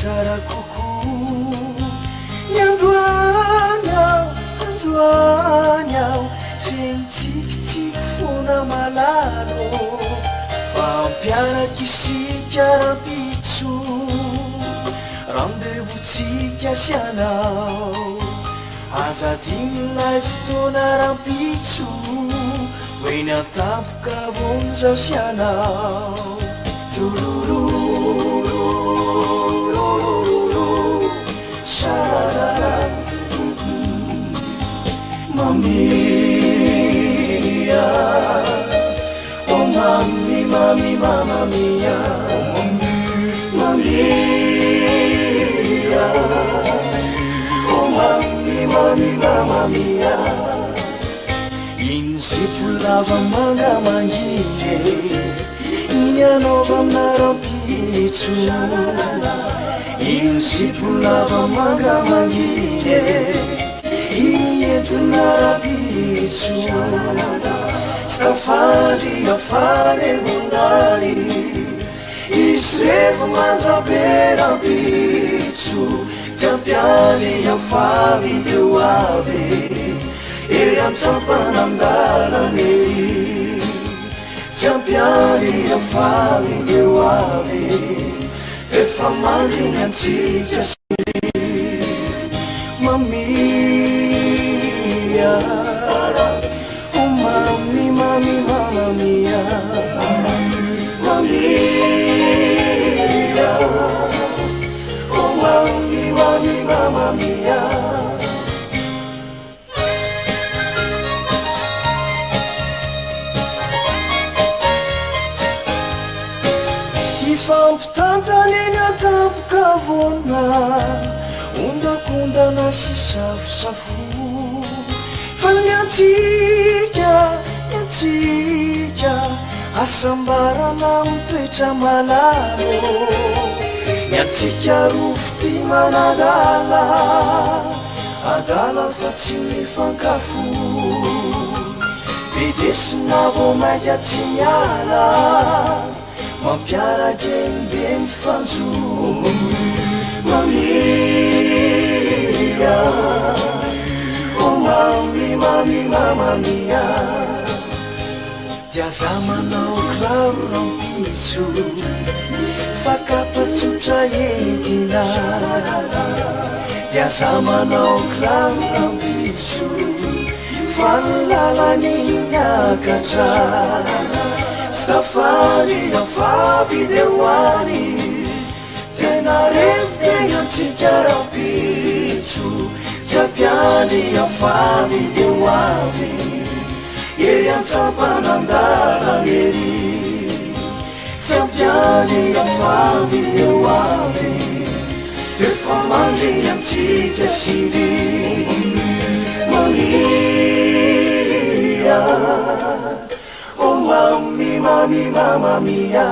tsara kokoa ny androany aho feno tsikitsiky fona malalo fampiaraky isika rampitso randevotsika sianao azadigninay fotoana rampitso hoeny antampoka vony zao sianao Mamia, oh mami, mami, mamma mia, Mamia, oh mami, mami, mamma mia. Insitu lava manga mangire, inyanova marampitsu. Insitu lava manga mangire. Tunarabitsu stafari afare munari isrevo manjabera bitsu jampiani afavi deuave eriam sampanangalane jampiani afavi deuave efamandri antsika mami oh mami, mami, mamma mia, Mamia, oh mami, mami, mamma mia. Ifampitantany atampoka vona ondakondana sy safosafo Fanyatsika, asambarana mitoetra malalo Nyatsika rofty manadala Adala fa tsy mifankafo Bedesina vo maika tsy miala Mampiaraka embe mifanjo Mamia Mami, mami, mamma mia Tiasa manao kiraro rampitso Fakapatsotra entina Tiasa manao kiraro rampitso Falalany miakatra Safari afavy deuany Tena revy antsika rampitso Jampiani afavi deuave Eri antsampanandalany ery Jampiani afavi deuave Efa mandriny antsika siry Mamia, oh mami, mami, mamma mia